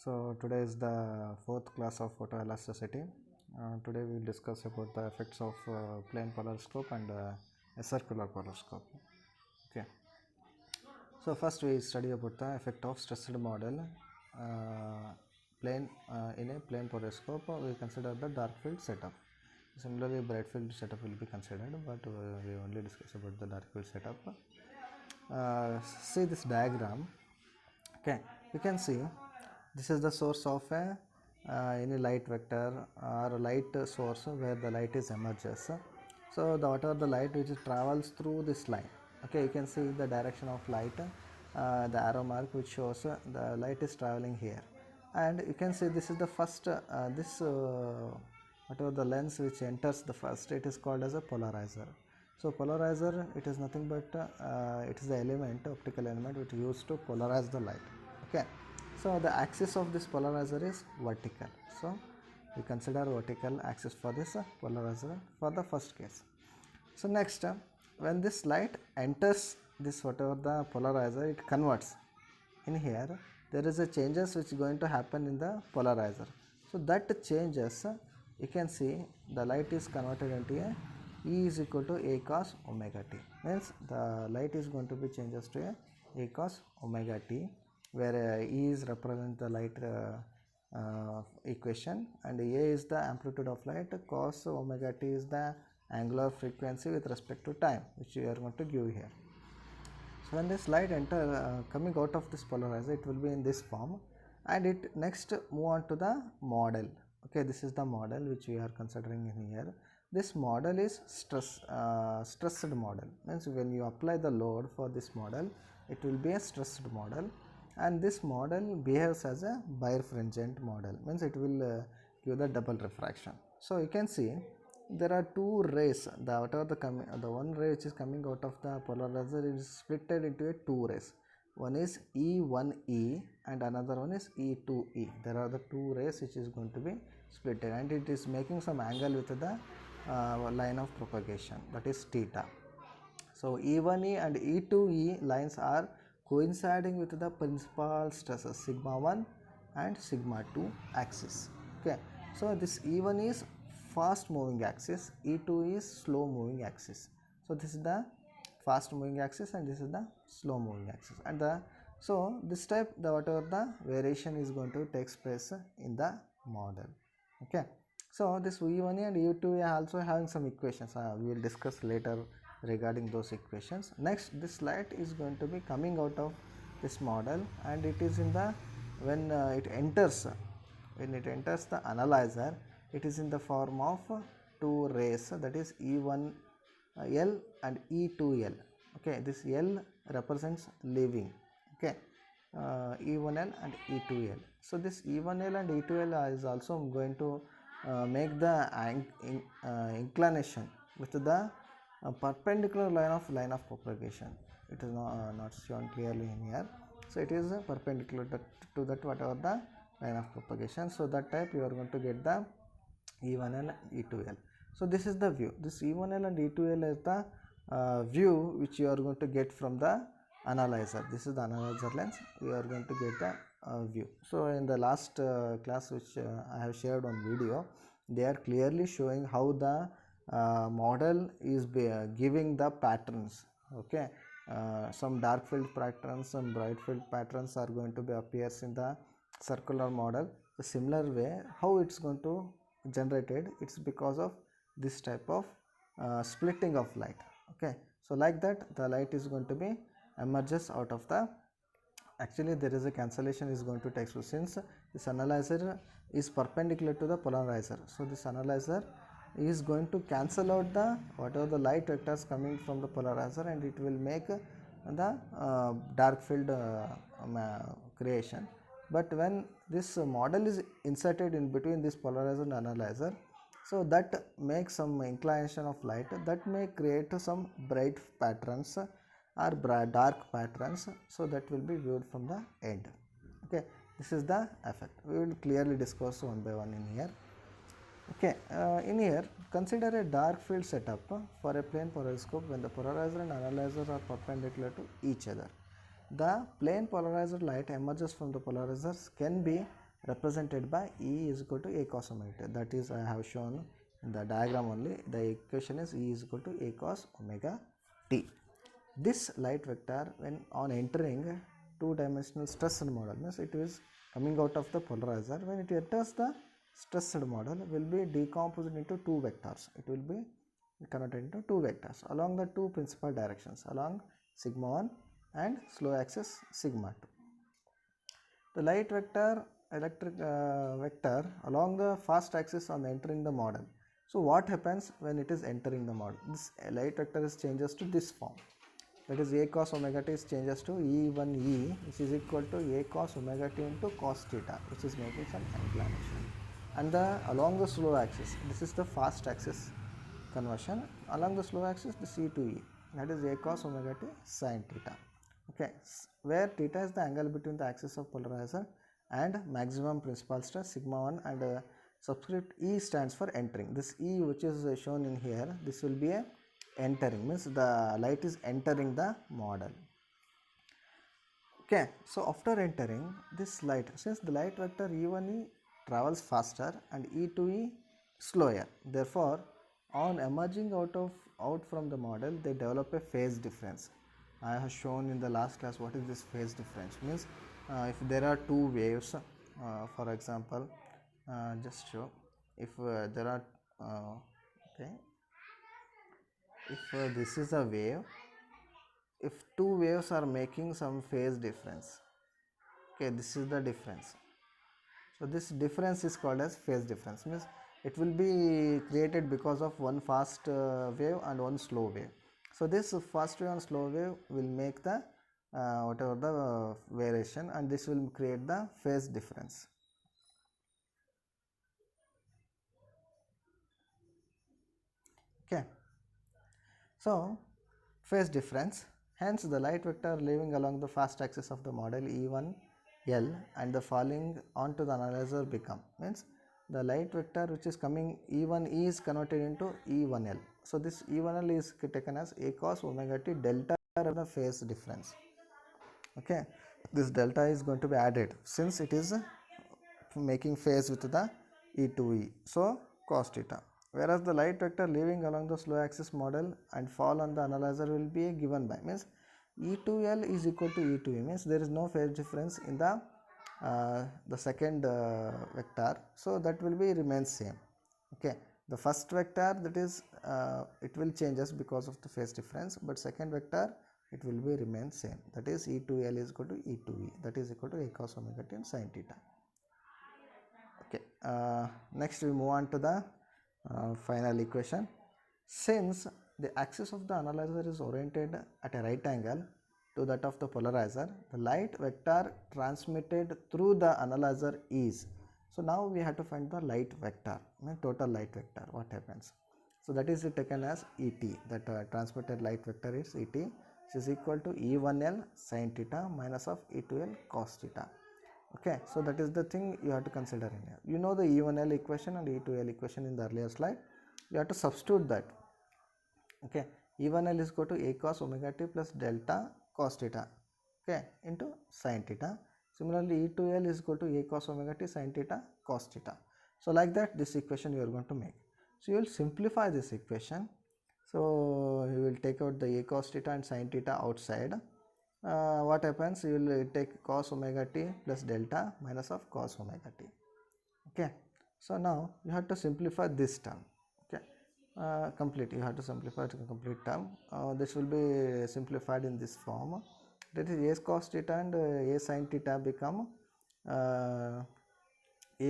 So today is the fourth class of photoelasticity. Today we will discuss about the effects of plane polariscope and a circular polariscope. Okay. So first we study about the effect of stressed model in a plane polariscope. We consider the dark field setup. Similarly, bright field setup will be considered, but we only discuss about the dark field setup. See this diagram. Okay, you can see this is the source of any light vector or light source where the light is emerges. So whatever the light which travels through this line, okay, you can see the direction of light, the arrow mark which shows the light is traveling here, and you can see this is the first whatever the lens which enters the first, it is called as a polarizer. So polarizer, it is nothing but it is the element, optical element which used to polarize the light. Okay, so the axis of this polarizer is vertical. So we consider vertical axis for this polarizer for the first case. So next, when this light enters this whatever the polarizer, it converts. In here there is a changes which is going to happen in the polarizer. So that changes, you can see the light is converted into a E is equal to A cos omega t, means the light is going to be changes to A cos omega t, where E is represent the light equation and A is the amplitude of light, cos omega t is the angular frequency with respect to time, which we are going to give here. So when this light coming out of this polarizer, it will be in this form, and it next move on to the model. Okay, this is the model which we are considering in here. This model is stressed model, means when you apply the load for this model, it will be a stressed model, and this model behaves as a birefringent model, means it will give the double refraction. So you can see there are two rays, the one ray which is coming out of the polarizer is split into a two rays. One is E1E and another one is E2E. There are the two rays which is going to be split, and it is making some angle with the line of propagation, that is theta. So E1E and E2E lines are coinciding with the principal stresses sigma 1 and sigma 2 axis. Okay, so this E1 is fast moving axis, E2 is slow moving axis. So this is the fast moving axis and this is the slow moving axis, and so this type whatever the variation is going to take place in the model. Okay, so this E1 and E2 are also having some equations, we will discuss later regarding those equations. Next, this light is going to be coming out of this model, and it is in the when it enters the analyzer, it is in the form of two rays, that is E1 L and E2L. Okay, this L represents leaving. Okay, E1L and E2L. So this E1L and E2L is also going to make the inclination with the perpendicular line of propagation. It is not shown clearly in here. So it is perpendicular to that whatever the line of propagation. So that type you are going to get the E1L and E2L. So this is the view. This E1L and E2L is the view which you are going to get from the analyzer. This is the analyzer lens. We are going to get the view. So in the last class which I have shared on video, they are clearly showing how the model is giving the patterns. Okay, some dark field patterns, some bright field patterns are going to be appears in the circular model. The similar way, how it's going to generated, it's because of this type of splitting of light. Okay, so like that the light is going to be emerges out of the, actually there is a cancellation is going to take place since this analyzer is perpendicular to the polarizer. So this analyzer is going to cancel out the whatever the light vectors coming from the polarizer, and it will make the dark field creation. But when this model is inserted in between this polarizer and analyzer, so that makes some inclination of light that may create some bright patterns or dark patterns. So that will be viewed from the end. Okay, this is the effect. We will clearly discuss one by one in here. Okay, in here consider a dark field setup for a plane polariscope when the polarizer and analyzer are perpendicular to each other. The plane polarizer light emerges from the polarizers can be represented by E is equal to A cos omega t. That is, I have shown in the diagram only. The equation is E is equal to A cos omega t. This light vector, when on entering two-dimensional stressed model, means it is coming out of the polarizer. When it enters the stressed model, will be decomposed into two vectors. It will be converted into two vectors along the two principal directions, along sigma 1 and slow axis sigma 2. The light vector, electric vector along the fast axis on entering the model. So what happens when it is entering the model? This light vector is changes to this form. That is, A cos omega t is changes to E1E, which is equal to A cos omega t into cos theta, which is making some inclination. And along the slow axis, this is the fast axis conversion. Along the slow axis, the C to E, that is A cos omega t sin theta. Okay, where theta is the angle between the axis of polarizer and maximum principal stress sigma 1, and subscript E stands for entering. This E, which is shown in here, this will be a entering, means the light is entering the model. Okay, so after entering this light, since the light vector E1E travels faster and E2E slower, therefore on emerging out from the model, they develop a phase difference. I have shown in the last class what is this phase difference. Means if there are two waves, for example, just show, if there are okay, if this is a wave, if two waves are making some phase difference, okay, this is the difference. So this difference is called as phase difference. Means it will be created because of one fast wave and one slow wave. So this fast wave and slow wave will make the whatever the variation, and this will create the phase difference. Okay, so phase difference, hence the light vector leaving along the fast axis of the model E1 L and the falling onto the analyzer become, means the light vector which is coming E1 E is converted into E1L. So this E1L is taken as A cos omega t delta of the phase difference. Okay, this delta is going to be added since it is making phase with the E2E, so cos theta. Whereas the light vector leaving along the slow axis model and fall on the analyzer will be given by, means E2L is equal to E2E, means there is no phase difference in the second vector, so that will be remains same. Okay, the first vector, that is it will changes because of the phase difference, but second vector it will be remain same, that is E2L is equal to E2E, that is equal to A cos omega t and sin theta. Okay, next we move on to the final equation. Since the axis of the analyzer is oriented at a right angle to that of the polarizer, the light vector transmitted through the analyzer is, so now we have to find the light vector, total light vector, what happens. So that is taken as ET, that transmitted light vector is ET, which is equal to E1L sin theta minus of E2L cos theta. Okay, so that is the thing you have to consider in here. You know the E1L equation and E2L equation in the earlier slide. You have to substitute that. Okay, E1L is equal to A cos omega t plus delta cos theta, okay, into sin theta. Similarly, E2L is equal to A cos omega t sin theta cos theta. So like that, this equation you are going to make. So you will simplify this equation. So you will take out the A cos theta and sin theta outside. What happens, you will take cos omega t plus delta minus of cos omega t. Okay, so now you have to simplify this term. Okay, complete, you have to simplify to a complete term. This will be simplified in this form, that is A cos theta and A sin theta become A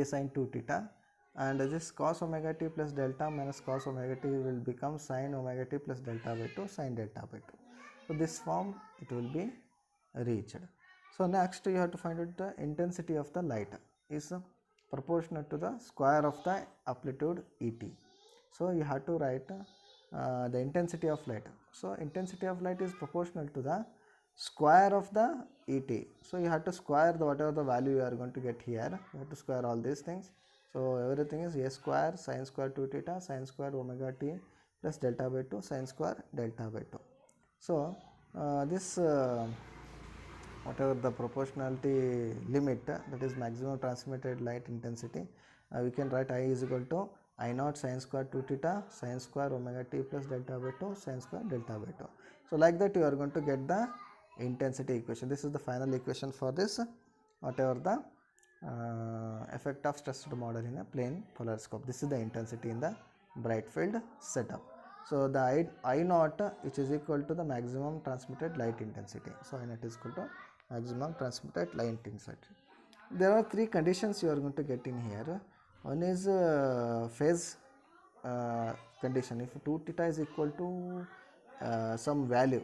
sin 2 theta, and this cos omega t plus delta minus cos omega t will become sin omega t plus delta by 2 sin delta by 2. So this form it will be reached. So next you have to find out the intensity of the light is proportional to the square of the amplitude ET. So you have to write the intensity of light. So intensity of light is proportional to the square of the ET. So you have to square the whatever the value you are going to get here. You have to square all these things. So everything is A square sin square 2 theta sin square omega t plus delta by 2 sin square delta by 2. So this whatever the proportionality limit, that is maximum transmitted light intensity, we can write I is equal to I naught sin square 2 theta sin square omega t plus delta by 2 sin square delta by 2. So like that you are going to get the intensity equation. This is the final equation for this, whatever the effect of stressed model in a plane polariscope. This is the intensity in the bright field setup. So the I naught, which is equal to the maximum transmitted light intensity. So I naught is equal to maximum transmitted light intensity. There are three conditions you are going to get in here. One is phase condition. If 2 theta is equal to some value,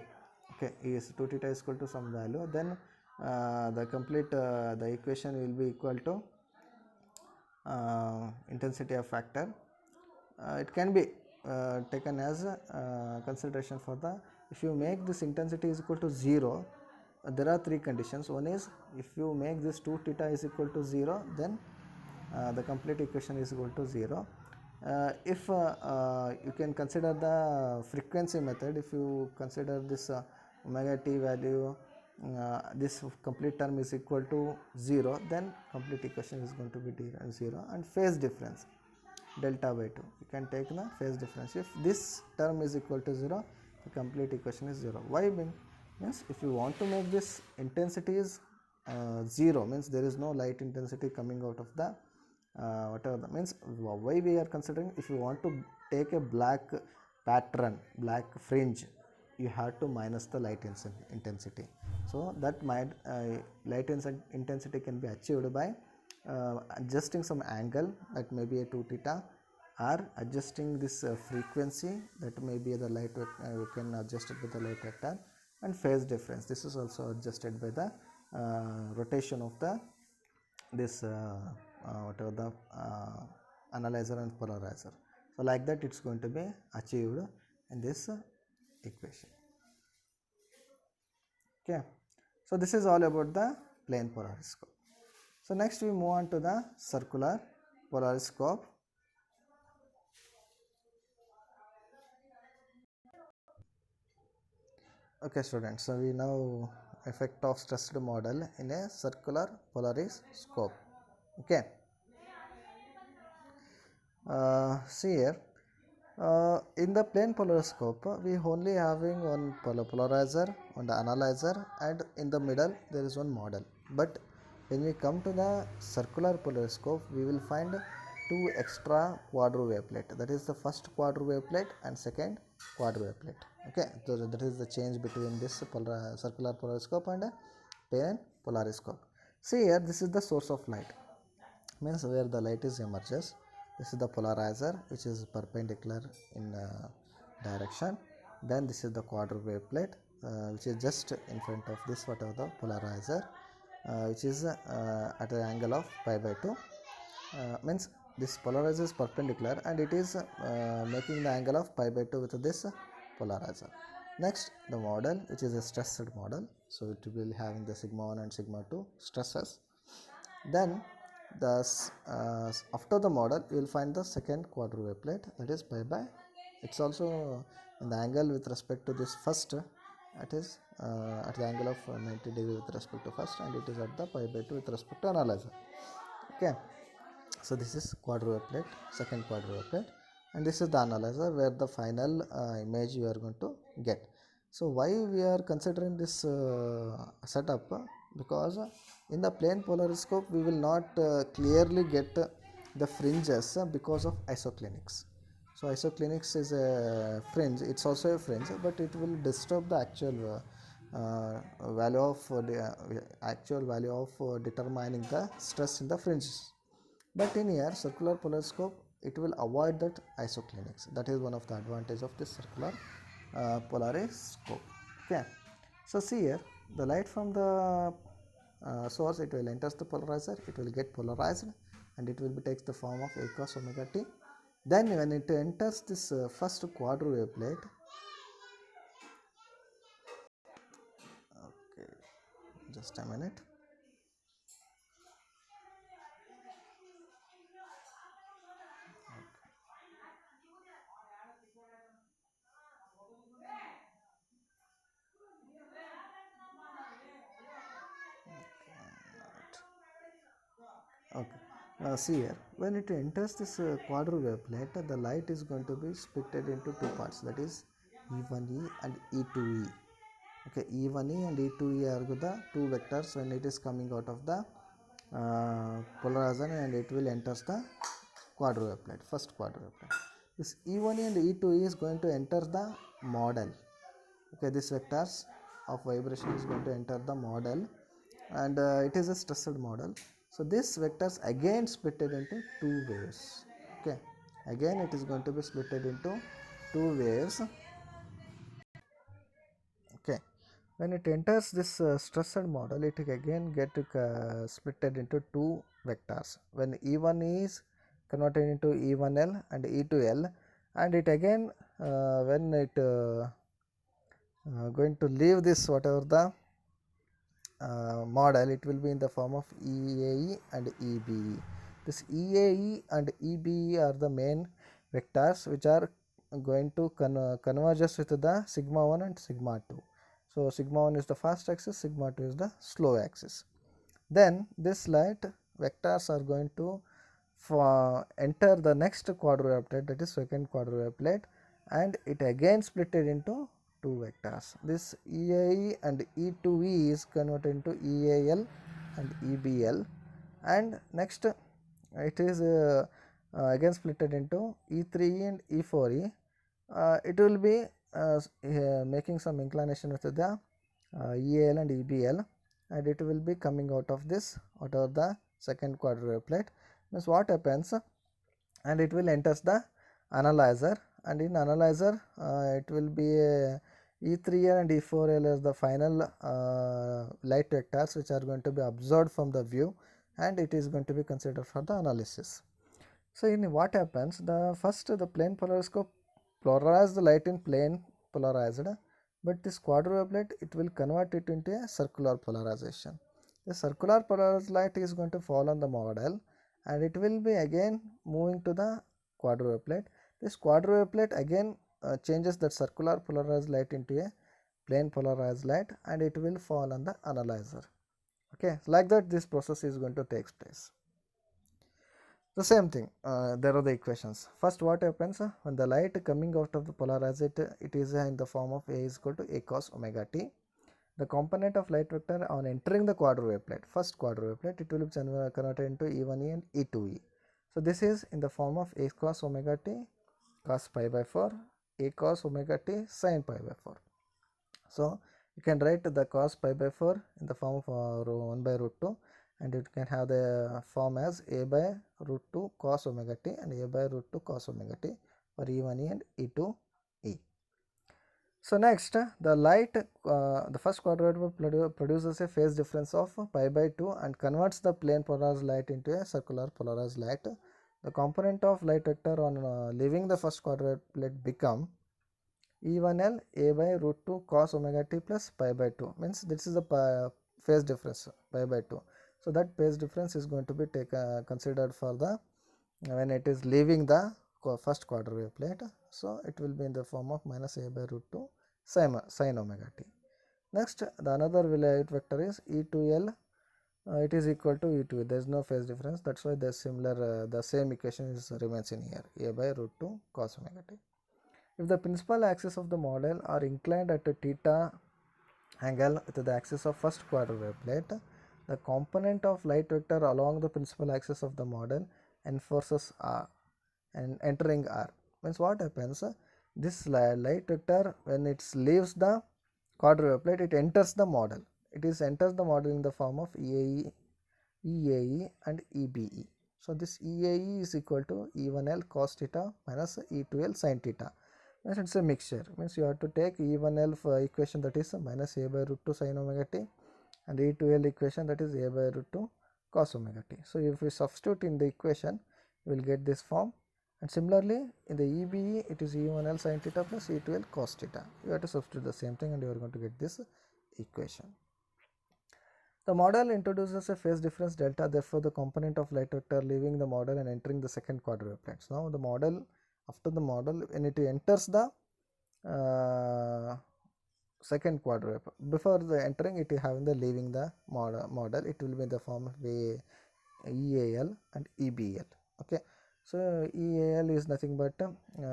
okay, is 2 theta is equal to some value, then the complete the equation will be equal to intensity of factor. It can be taken as consideration for the, if you make this intensity is equal to 0, there are three conditions. One is, if you make this 2 theta is equal to 0, then the complete equation is equal to 0. If you can consider the frequency method, if you consider this omega t value, this complete term is equal to 0, then complete equation is going to be 0. And phase difference delta by 2, you can take the phase difference. If this term is equal to 0, the complete equation is 0. Why? Means if you want to make this intensity is 0, means there is no light intensity coming out of the whatever that means. Why we are considering, if you want to take a black pattern, black fringe, you have to minus the light intensity. So that light intensity can be achieved by adjusting some angle, that may be a 2 theta, or adjusting this frequency, that may be the light you can adjust it with the light vector, and phase difference. This is also adjusted by the rotation of the this whatever the analyzer and polarizer. So like that it's going to be achieved in this equation. Okay, so this is all about the plane polariscope. So next we move on to the circular polariscope. Okay students, so we now effect of stressed model in a circular polariscope. Okay, see here, in the plane polariscope we only having one polarizer, one analyzer, and in the middle there is one model. But when we come to the circular polariscope, we will find two extra quadru wave plate, that is the first quadru wave plate and second quadru wave plate. Okay, so that is the change between this circular polariscope and plane polariscope. See here, this is the source of light, means where the light is emerges. This is the polarizer, which is perpendicular in direction. Then this is the quadru wave plate, which is just in front of this whatever the polarizer, which is at an angle of pi by 2. Means this polarizer is perpendicular and it is making the angle of pi by 2 with this polarizer. Next, the model, which is a stressed model, so it will having the sigma 1 and sigma 2 stresses. Then after the model you will find the second quadru wave plate, that is pi by, it's also in the angle with respect to this first, it is at the angle of 90 degree with respect to first, and it is at the pi by 2 with respect to analyzer. Okay, so this is quadru wave plate, second quadru wave plate, and this is the analyzer where the final image you are going to get. So why we are considering this setup? Because in the plane polariscope we will not clearly get the fringes because of isoclinics. So isoclinics is a fringe, it's also a fringe, but it will disturb the actual value of actual value of determining the stress in the fringes. But in here circular polariscope, it will avoid that isoclinics. That is one of the advantage of this circular polariscope. Okay, so see here, the light from the source, it will enters the polarizer, it will get polarized, and it will be takes the form of a cos omega t. Then when it enters this first quadru wave plate, okay, just a minute. Okay. See here, when it enters this quadro wavelet, the light is going to be splitted into two parts, that is E1E and E2E. Okay, E1E and E2E are the two vectors when it is coming out of the polarizer and it will enters the quadro wavelet, first quadro wavelet. This E1E and E2E is going to enter the model. Okay, this vectors of vibration is going to enter the model, and it is a stressed model. So this vectors again splitted into two waves. Okay, again it is going to be splitted into two waves. Okay, when it enters this stressed model, it again get splitted into two vectors. When E1 is converted into E1L and E2L, and it again when it going to leave this whatever the model, it will be in the form of EAE and EBE. This EAE and EBE are the main vectors which are going to converges with the sigma 1 and sigma 2. So sigma 1 is the fast axis, sigma 2 is the slow axis. Then this light vectors are going to enter the next quadruplet plate, that is second quadruplet plate, and it again splitted into two vectors. This EAE and E2E is converted into EAL and EBL, and next it is again splitted into E3E and E4E. It will be making some inclination with the EAL and EBL, and it will be coming out of this whatever the second quadruplet plate. Means what happens, and it will enters the analyzer, and in analyzer it will be E3L and E4L as the final light vectors which are going to be observed from the view, and it is going to be considered for the analysis. So in what happens, the first the plane polariscope polarize the light in plane polarized, but this quadruplet it will convert it into a circular polarization. The circular polarized light is going to fall on the model, and it will be again moving to the quadruplet. This quadruplet again changes that circular polarized light into a plane polarized light, and it will fall on the analyzer. Okay, like that this process is going to take place. The same thing, there are the equations. First, what happens when the light coming out of the polarizer, it is in the form of A is equal to A cos omega t. The component of light vector on entering the quadruplet plate, first quadruplet plate, it will be converted into E1E and E2E. So this is in the form of A cos omega t cos pi by 4, A cos omega t sin pi by 4. So you can write the cos pi by 4 in the form of 1 by root 2, and you can have the form as A by root 2 cos omega t and A by root 2 cos omega t for E1E and E2E. So next, the light, the first quadrant produces a phase difference of pi by 2 and converts the plane polarized light into a circular polarized light. The component of light vector on leaving the first quadrant plate become E1L A by root 2 cos omega t plus pi by 2, means this is the phase difference pi by 2. So that phase difference is going to be considered for the when it is leaving the first quadruplet plate. So it will be in the form of minus A by root 2 sin omega t. Next, the another light vector is E2L. It is equal to E2. There is no phase difference. That's why the similar the same equation is remains in here, A by root 2 cos omega t. If the principal axis of the model are inclined at a theta angle with the axis of first quadruplet plate, the component of light vector along the principal axis of the model enforces R and entering R. Means what happens? This light vector when it leaves the quadruplet plate, it enters the model. It is enters the model in the form of EAE and EBE. So this EAE is equal to E1L cos theta minus E2L sin theta. Means it's a mixture. Means you have to take E1L for equation, that is minus A by root 2 sin omega t, and E2L equation, that is A by root 2 cos omega t. So if we substitute in the equation, you will get this form. And similarly in the EBE, it is E1L sin theta plus E2L cos theta. You have to substitute the same thing and you are going to get this equation. The model introduces a phase difference delta, therefore the component of light vector leaving the model and entering the second quadruplet. So now the model, after the model, when it enters the second quadruplet, before the entering it having the leaving the model, it will be in the form of EAL and EBL. Okay, so EAL is nothing but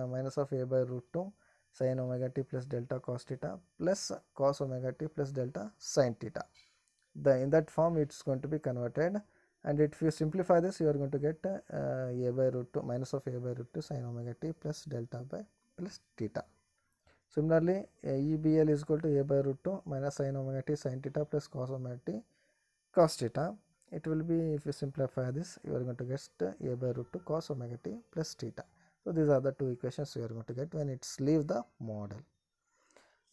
minus of a by root 2 sin omega t plus delta cos theta plus cos omega t plus delta sin theta. In that form it's going to be converted, and if you simplify this, you are going to get a by root 2 minus of a by root 2 sin omega t plus delta by plus theta. Similarly, EBL is equal to a by root 2 minus sin omega t sin theta plus cos omega t cos theta. It will be, if you simplify this, you are going to get a by root 2 cos omega t plus theta. So these are the two equations you are going to get when it's leave the model.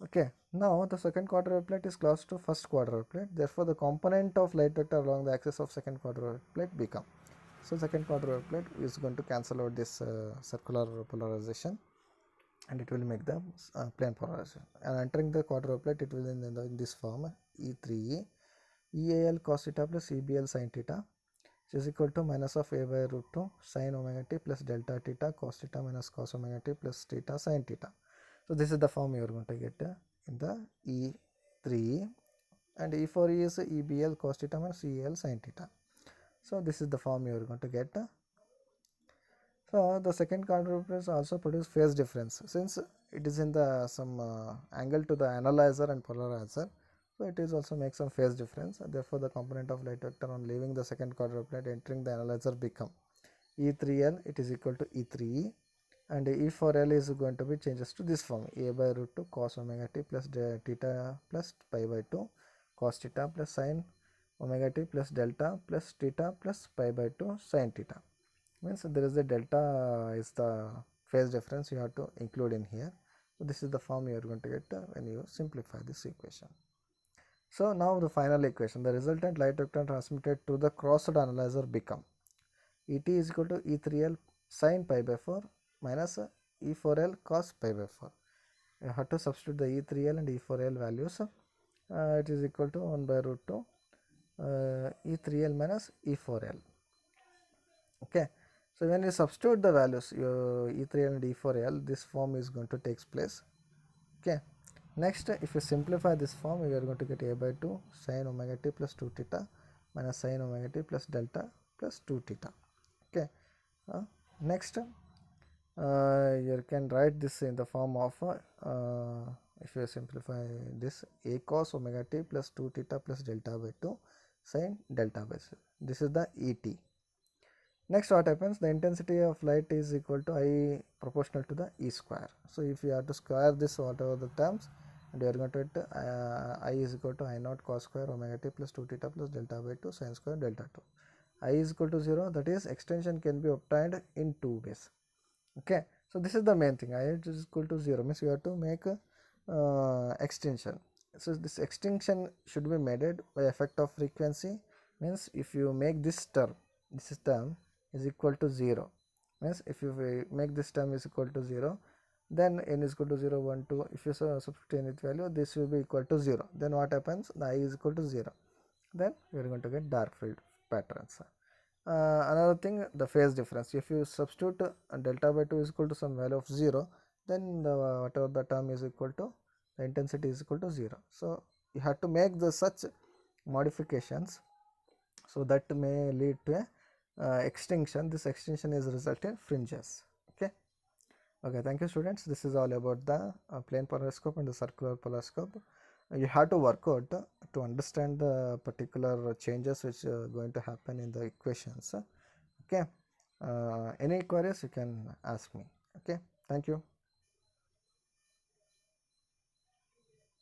Okay, now the second quadruplet plate is close to first quadruplet plate. Therefore, the component of light vector along the axis of second quadruplet plate become. So second quadruplet plate is going to cancel out this circular polarization, and it will make the plane polarization. And entering the quadruplet plate, it will in this form E3E EAL cos theta plus EBL sin theta, which is equal to minus of a by root 2 sin omega t plus delta theta cos theta minus cos omega t plus theta sin theta. So this is the form you are going to get in the E3E, and E4E is EBL cos theta minus EAL sin theta. So this is the form you are going to get. So the second quadruplet also produce phase difference, since it is in the some angle to the analyzer and polarizer. So it is also make some phase difference. Therefore, the component of light vector on leaving the second quadruplet entering the analyzer become E3L, it is equal to E3E, and E4L is going to be changes to this form a by root 2 cos omega t plus theta plus pi by 2 cos theta plus sin omega t plus delta plus theta plus pi by 2 sin theta. Means there is a delta is the phase difference you have to include in here. So this is the form you are going to get when you simplify this equation. So now the final equation, the resultant light vector transmitted to the crossed analyzer become Et is equal to E3L sin pi by 4 minus E4L cos pi by 4. You have to substitute the E3L and E4L values. It is equal to 1 by root 2 E3L minus E4L. Okay. So when you substitute the values, your E3L and E4L, this form is going to take place. Okay. Next, if you simplify this form, you are going to get a by 2 sin omega t plus 2 theta minus sin omega t plus delta plus 2 theta. Okay. Next, you can write this in the form of if you simplify this, a cos omega t plus 2 theta plus delta by 2 sin delta by 2. This is the Et. Next, what happens, the intensity of light is equal to I proportional to the E square. So if you have to square this whatever the terms, and you are going to get I is equal to I naught cos square omega t plus 2 theta plus delta by 2 sin square delta 2. I is equal to 0, that is extension can be obtained in two ways. Okay, so this is the main thing, I is equal to 0 means you have to make extension. So this extension should be made by effect of frequency, means if you make this term is equal to 0, means if you make this term is equal to 0, then n is equal to 0 1 2, if you substitute any value, this will be equal to 0, then what happens, the I is equal to 0, then we are going to get dark field patterns. Another thing, the phase difference, if you substitute delta by 2 is equal to some value of 0, then whatever the term is equal to, the intensity is equal to 0. So you have to make the such modifications, so that may lead to a extinction. This extinction is result in fringes. Okay, thank you students. This is all about the plane polariscope and the circular polariscope. You have to work out to understand the particular changes which are going to happen in the equations. Okay, any queries you can ask me. Okay, thank you.